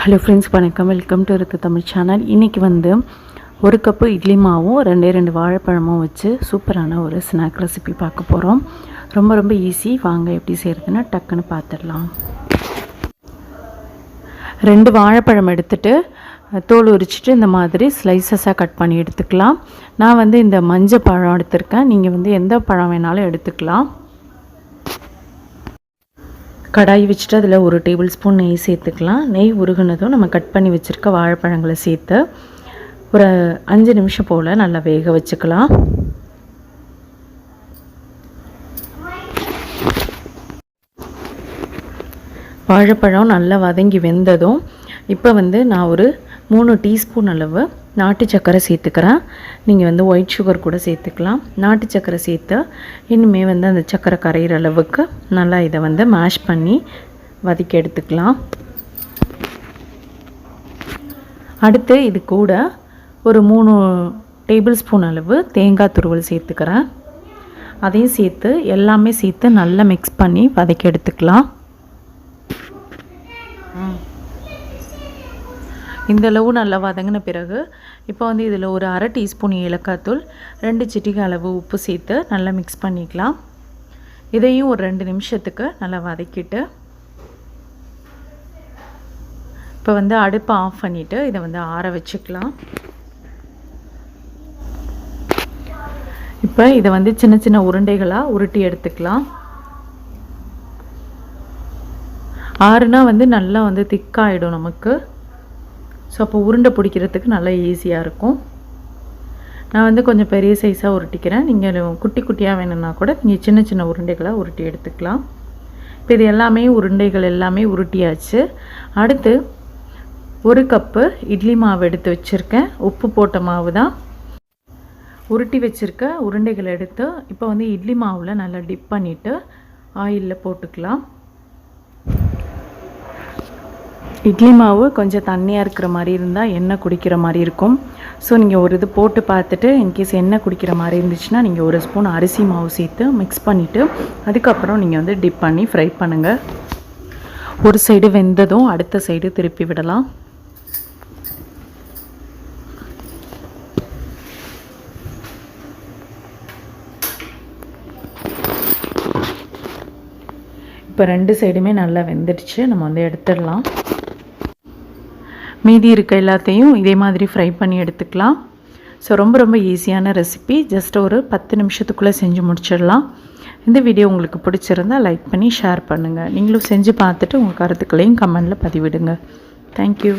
Hello friends, வணக்கம். Welcome to Rithu Tamil channel. இன்றைக்கி வந்து ஒரு கப்பு இட்லி மாவும் ரெண்டு வாழைப்பழமும் வச்சு சூப்பரான ஒரு ஸ்நாக் ரெசிபி பார்க்க போகிறோம். ரொம்ப ஈஸி. வாங்க எப்படி செய்கிறதுன்னு டக்குன்னு பார்த்துடலாம். 2 வாழைப்பழம் எடுத்துகிட்டு தோல் உரிச்சிட்டு இந்த மாதிரி ஸ்லைசஸாக கட் பண்ணி எடுத்துக்கலாம். நான் வந்து இந்த மஞ்சள் பழம் எடுத்திருக்கேன். நீங்கள் வந்து எந்த பழம் வேணாலும் எடுத்துக்கலாம். கடாய் வச்சுட்டு அதில் 1 டேபிள் ஸ்பூன் நெய் சேர்த்துக்கலாம். நெய் உருகுனதும் நம்ம கட் பண்ணி வச்சுருக்க வாழைப்பழங்களை சேர்த்து ஒரு 5 நிமிஷம் போல் நல்லா வேக வச்சுக்கலாம். வாழைப்பழம் நல்லா வதங்கி வெந்ததும் இப்போ வந்து நான் ஒரு 3 டீஸ்பூன் அளவு நாட்டு சர்க்கரை சேர்த்துக்கிறேன். நீங்கள் வந்து ஒயிட் சுகர் கூட சேர்த்துக்கலாம். நாட்டு சர்க்கரை சேர்த்து இன்னுமே வந்து அந்த சர்க்கரை கரையிற அளவுக்கு நல்லா இதை வந்து மேஷ் பண்ணி வதக்கி எடுத்துக்கலாம். அடுத்து இது கூட ஒரு 3 டேபிள் ஸ்பூன் அளவு தேங்காய் துருவல் சேர்த்துக்கிறேன். அதையும் சேர்த்து எல்லாமே சேர்த்து நல்லா மிக்ஸ் பண்ணி வதக்கி எடுத்துக்கலாம். இந்தளவு நல்லா வதங்கின பிறகு இப்போ வந்து இதில் ஒரு 1/2 டீஸ்பூன் ஏலக்காய் தூள், 2 சிட்டிகை அளவு உப்பு சேர்த்து நல்லா மிக்ஸ் பண்ணிக்கலாம். இதையும் ஒரு 2 நிமிஷத்துக்கு நல்லா வதக்கிட்டு இப்போ வந்து அடுப்பை ஆஃப் பண்ணிவிட்டு இதை வந்து ஆற வச்சுக்கலாம். இப்போ இதை வந்து சின்ன உருண்டைகளாக உருட்டி எடுத்துக்கலாம். ஆறுனா வந்து நல்லா வந்து திக்காகிடும் நமக்கு. ஸோ அப்போ உருண்டை பிடிக்கிறதுக்கு நல்லா ஈஸியாக இருக்கும். நான் வந்து கொஞ்சம் பெரிய சைஸாக உருட்டிக்கிறேன். நீங்கள் குட்டியாக வேணும்னா கூட நீங்கள் சின்ன உருண்டைகளாக உருட்டி எடுத்துக்கலாம். இப்போ இது எல்லாமே உருண்டைகள் எல்லாமே உருட்டியாச்சு. அடுத்து 1 கப்பு இட்லி மாவு எடுத்து வச்சுருக்கேன். உப்பு போட்ட மாவு தான். உருட்டி வச்சுருக்க உருண்டைகள் எடுத்து இப்போ வந்து இட்லி மாவில் நல்லா டிப் பண்ணிவிட்டு ஆயிலில் போட்டுக்கலாம். இட்லி மாவு கொஞ்சம் தண்ணியாக இருக்கிற மாதிரி இருந்தால் எண்ணெய் குடிக்கிற மாதிரி இருக்கும். ஸோ நீங்கள் ஒரு இது போட்டு பார்த்துட்டு இன்கேஸ் எண்ணெய் குடிக்கிற மாதிரி இருந்துச்சுன்னா நீங்கள் 1 ஸ்பூன் அரிசி மாவு சேர்த்து மிக்ஸ் பண்ணிவிட்டு அதுக்கப்புறம் நீங்கள் வந்து டிப் பண்ணி ஃப்ரை பண்ணுங்கள். ஒரு சைடு வெந்ததும் அடுத்த சைடு திருப்பி விடலாம். இப்போ 2 சைடுமே நல்லா வெந்துடுச்சு. நம்ம வந்து எடுத்துடலாம். மீதி இருக்க எல்லாத்தையும் இதே மாதிரி ஃப்ரை பண்ணி எடுத்துக்கலாம். ஸோ ரொம்ப ஈஸியான ரெசிபி. ஜஸ்ட் ஒரு 10 நிமிஷத்துக்குள்ளே செஞ்சு முடிச்சிடலாம். இந்த வீடியோ உங்களுக்கு பிடிச்சிருந்தால் லைக் பண்ணி ஷேர் பண்ணுங்கள். நீங்களும் செஞ்சு பார்த்துட்டு உங்கள் கருத்துக்களையும் கமெண்டில் பதிவிடுங்க. தேங்க்யூ.